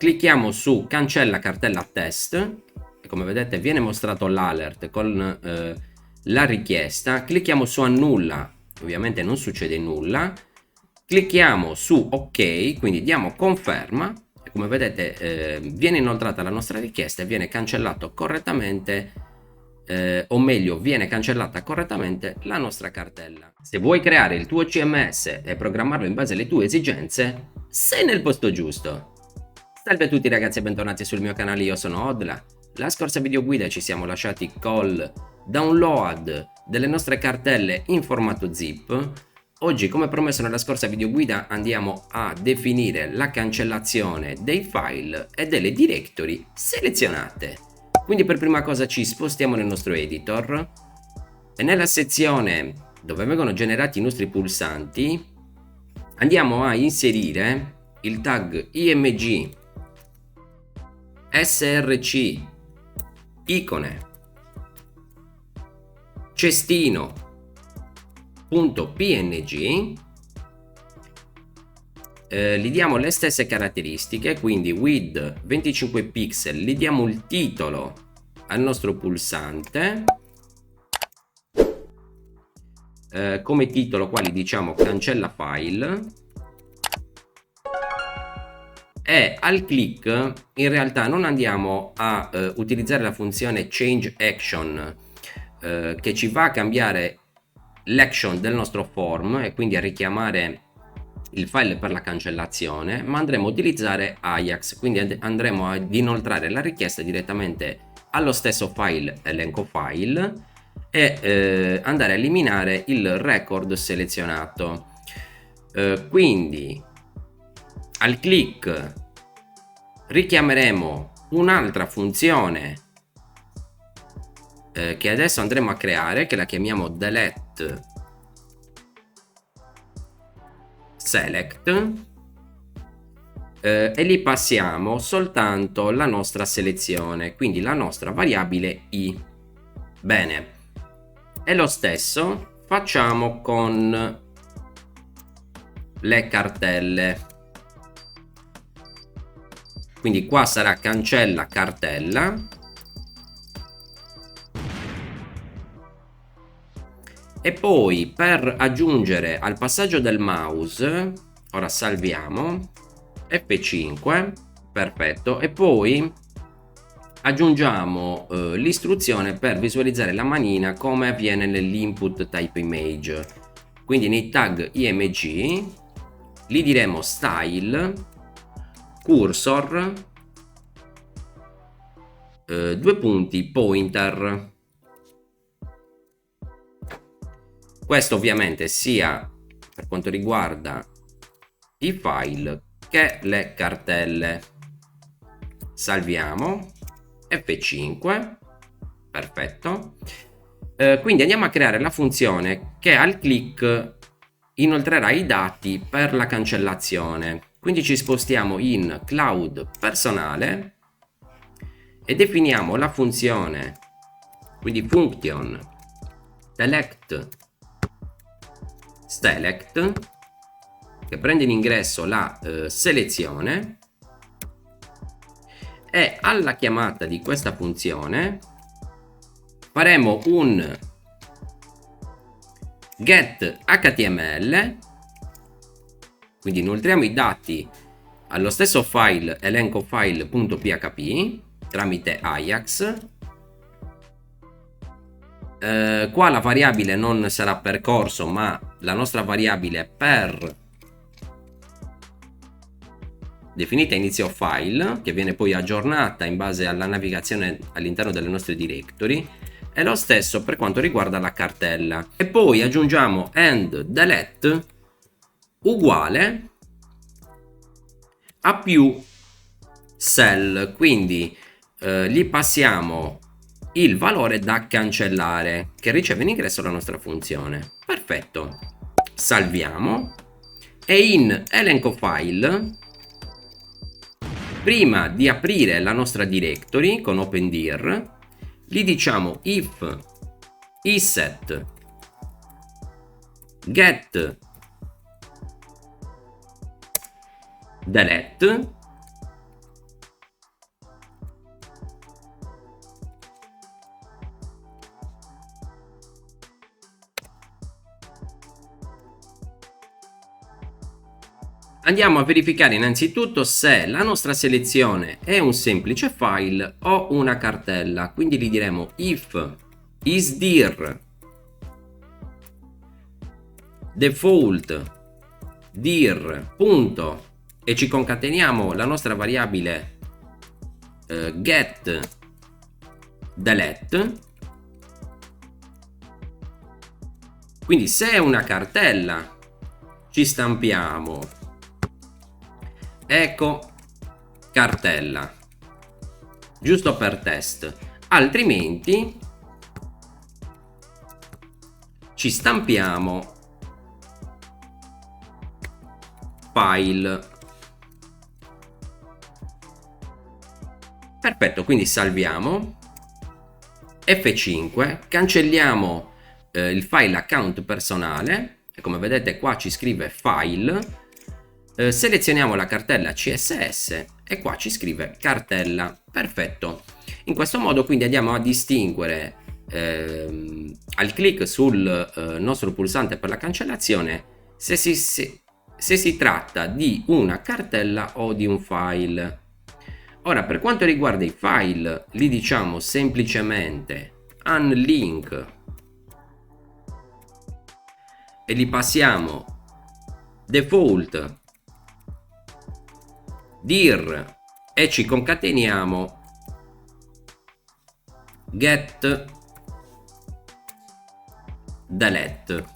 clicchiamo su cancella cartella test e come vedete viene mostrato l'alert con la richiesta. Clicchiamo su annulla, ovviamente non succede nulla. Clicchiamo su ok, quindi diamo conferma e come vedete viene inoltrata la nostra richiesta e viene cancellato correttamente, o meglio viene cancellata correttamente la nostra cartella. Se vuoi creare il tuo CMS e programmarlo in base alle tue esigenze, sei nel posto giusto. Salve a tutti ragazzi e bentornati sul mio canale, io sono Odla. La scorsa videoguida ci siamo lasciati col download delle nostre cartelle in formato zip. Oggi, come promesso nella scorsa videoguida, andiamo a definire la cancellazione dei file e delle directory selezionate. Quindi per prima cosa ci spostiamo nel nostro editor e nella sezione dove vengono generati i nostri pulsanti andiamo a inserire il tag img src icone cestino.png. Gli diamo le stesse caratteristiche, quindi width 25 pixel, gli diamo il titolo al nostro pulsante, come titolo qua gli diciamo cancella file, e al click in realtà non andiamo a utilizzare la funzione change action che ci va a cambiare l'action del nostro form e quindi a richiamare il file per la cancellazione, ma andremo a utilizzare Ajax, quindi andremo ad inoltrare la richiesta direttamente allo stesso file elenco file e andare a eliminare il record selezionato. Quindi al click richiameremo un'altra funzione che adesso andremo a creare, che la chiamiamo delete select, e gli passiamo soltanto la nostra selezione, quindi la nostra variabile i. Bene, e lo stesso facciamo con le cartelle, quindi qua sarà cancella cartella e poi per aggiungere al passaggio del mouse, ora salviamo, F5, perfetto, e poi aggiungiamo l'istruzione per visualizzare la manina come avviene nell'input type image, quindi nei tag img gli diremo style cursor due punti pointer. Questo ovviamente sia per quanto riguarda i file che le cartelle. Salviamo, F5, perfetto. Quindi andiamo a creare la funzione che al click inoltrerà i dati per la cancellazione. Quindi ci spostiamo in cloud personale e definiamo la funzione, quindi function select che prende in ingresso la selezione, e alla chiamata di questa funzione faremo un get html, quindi inoltriamo i dati allo stesso file elenco file.php tramite Ajax. Qua la variabile non sarà percorso ma la nostra variabile per definita inizio file, che viene poi aggiornata in base alla navigazione all'interno delle nostre directory, è lo stesso per quanto riguarda la cartella. E poi aggiungiamo end delete uguale a più cell, quindi gli passiamo il valore da cancellare che riceve in ingresso la nostra funzione. Perfetto, salviamo e in elenco file, prima di aprire la nostra directory con opendir, gli diciamo if iset get delete Andiamo a verificare innanzitutto se la nostra selezione è un semplice file o una cartella, quindi gli diremo if isdir default dir punto e ci concateniamo la nostra variabile get delete. Quindi se è una cartella ci stampiamo ecco cartella, giusto per test, altrimenti ci stampiamo file. Perfetto, quindi salviamo F5, cancelliamo il file account personale e come vedete qua ci scrive file, selezioniamo la cartella CSS e qua ci scrive cartella. Perfetto, in questo modo quindi andiamo a distinguere al click sul nostro pulsante per la cancellazione se si tratta di una cartella o di un file. Ora, per quanto riguarda i file, li diciamo semplicemente unlink e li passiamo default dir e ci concateniamo get delete.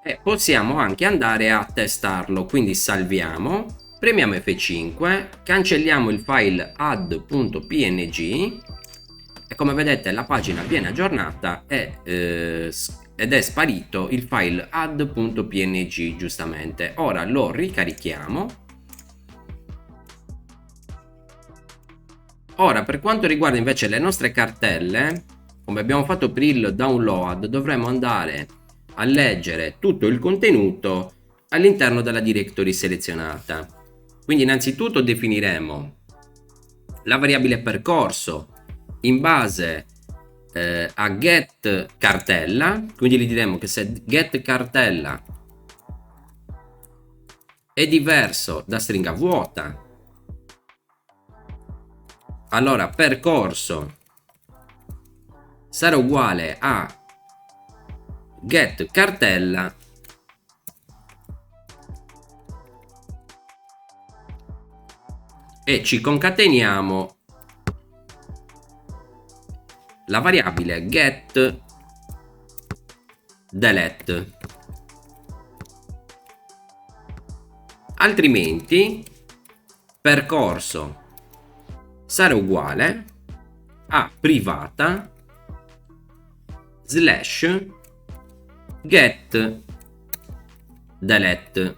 E possiamo anche andare a testarlo, quindi salviamo, premiamo F5, cancelliamo il file add.png e come vedete la pagina viene aggiornata ed è sparito il file add.png giustamente. Ora lo ricarichiamo. Ora per quanto riguarda invece le nostre cartelle, come abbiamo fatto per il download, dovremo andare a leggere tutto il contenuto all'interno della directory selezionata. Quindi innanzitutto definiremo la variabile percorso in base a get cartella, quindi gli diremo che se get cartella è diverso da stringa vuota, allora percorso sarà uguale a get cartella e ci concateniamo la variabile get delete, altrimenti percorso sarà uguale a privata slash get delete.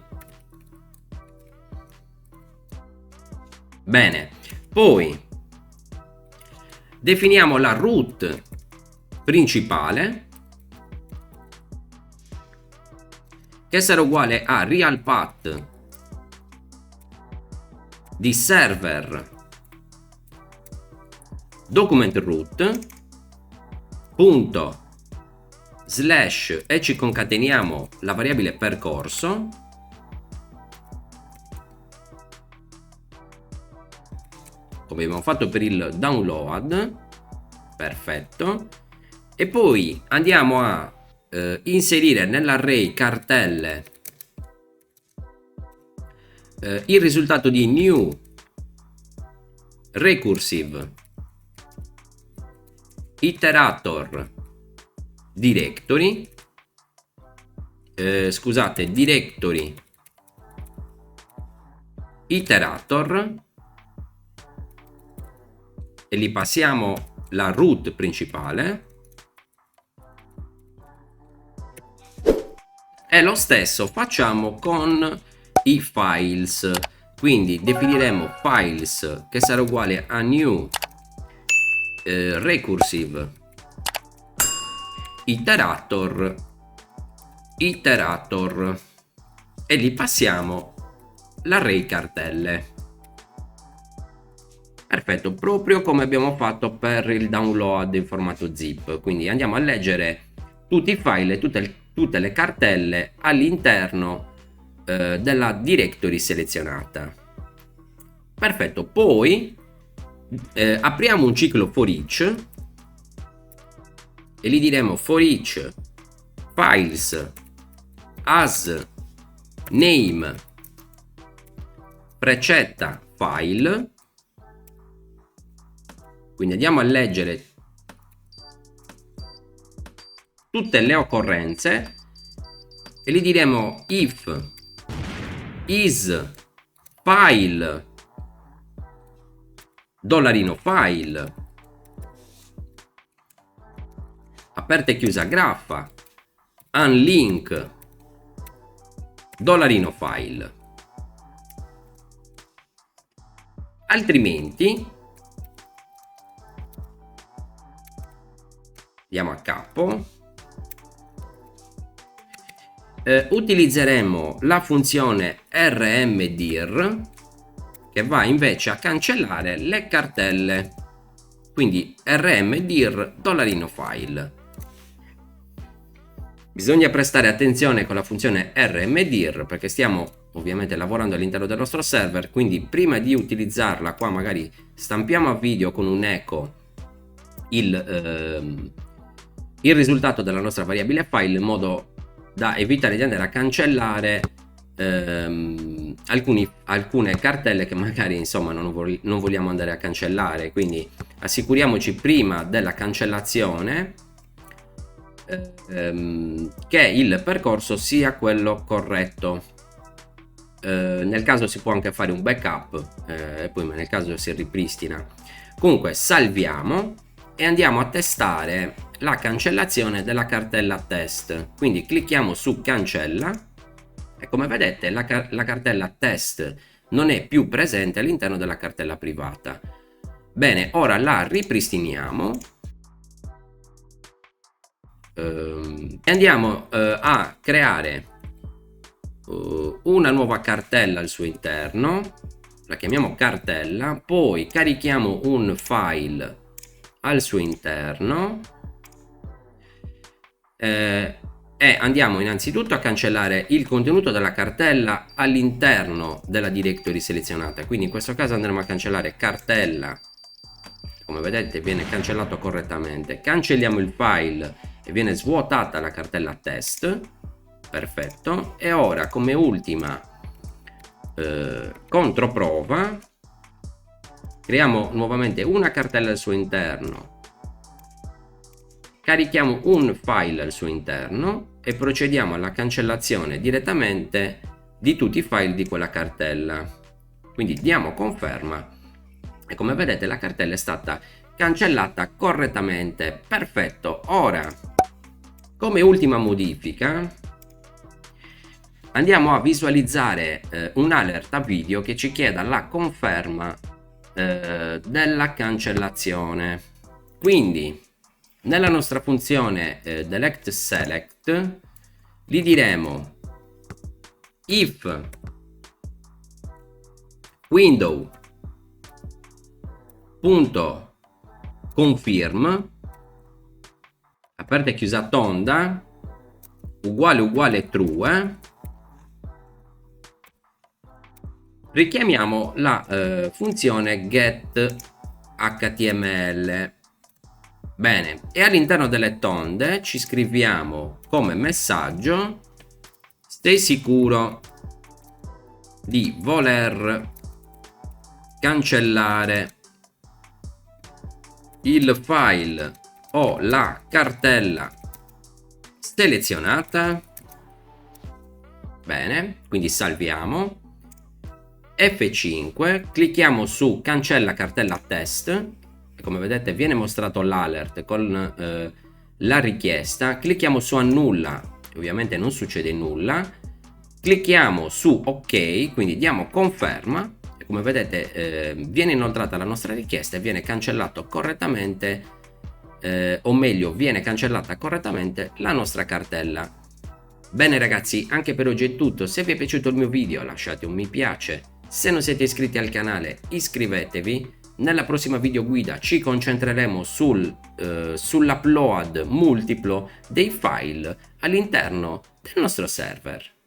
Bene, poi definiamo la root principale che sarà uguale a real path di server document root punto slash e ci concateniamo la variabile percorso come abbiamo fatto per il download. Perfetto, e poi andiamo a inserire nell'array cartelle il risultato di new recursive iterator directory, scusate, directory iterator, e gli passiamo la root principale e lo stesso facciamo con i files, quindi definiremo files che sarà uguale a new recursive iterator e gli passiamo l'array cartelle. Perfetto, proprio come abbiamo fatto per il download in formato zip. Quindi andiamo a leggere tutti i file e tutte tutte le cartelle all'interno della directory selezionata. Perfetto, poi apriamo un ciclo for each e gli diremo for each files as name precetta file. Quindi andiamo a leggere tutte le occorrenze e gli diremo if is file $file aperta e chiusa graffa unlink $file. Altrimenti andiamo a capo, utilizzeremo la funzione rmdir che va invece a cancellare le cartelle, quindi rmdir $file. Bisogna prestare attenzione con la funzione rmdir perché stiamo ovviamente lavorando all'interno del nostro server, quindi prima di utilizzarla qua magari stampiamo a video con un echo il risultato della nostra variabile file in modo da evitare di andare a cancellare alcune cartelle che magari insomma non vogliamo andare a cancellare. Quindi assicuriamoci prima della cancellazione che il percorso sia quello corretto. Nel caso si può anche fare un backup e poi nel caso si ripristina. Comunque salviamo e andiamo a testare la cancellazione della cartella test. Quindi clicchiamo su cancella e come vedete la cartella test non è più presente all'interno della cartella privata. Bene, ora la ripristiniamo e andiamo a creare una nuova cartella al suo interno, la chiamiamo cartella, poi carichiamo un file al suo interno e andiamo innanzitutto a cancellare il contenuto della cartella all'interno della directory selezionata. Quindi in questo caso andremo a cancellare cartella, come vedete viene cancellato correttamente. Cancelliamo il file e viene svuotata la cartella test. Perfetto. E ora come ultima controprova creiamo nuovamente una cartella al suo interno, carichiamo un file al suo interno e procediamo alla cancellazione direttamente di tutti i file di quella cartella. Quindi diamo conferma e come vedete la cartella è stata cancellata correttamente. Perfetto. Ora come ultima modifica andiamo a visualizzare un'alerta video che ci chieda la conferma della cancellazione. Quindi nella nostra funzione delete select gli diremo if window.confirm aperta e chiusa tonda uguale true. Richiamiamo la funzione getHTML. Bene, e all'interno delle tonde ci scriviamo come messaggio: stai sicuro di voler cancellare il file o la cartella selezionata. Bene, quindi salviamo. F5, clicchiamo su cancella cartella test e come vedete viene mostrato l'alert con la richiesta. Clicchiamo su annulla, ovviamente non succede nulla. Clicchiamo su ok, quindi diamo conferma e come vedete viene inoltrata la nostra richiesta e viene cancellato correttamente o meglio viene cancellata correttamente la nostra cartella. Bene ragazzi, anche per oggi è tutto. Se vi è piaciuto il mio video lasciate un mi piace. Se non siete iscritti al canale iscrivetevi, nella prossima video guida ci concentreremo sull'upload multiplo dei file all'interno del nostro server.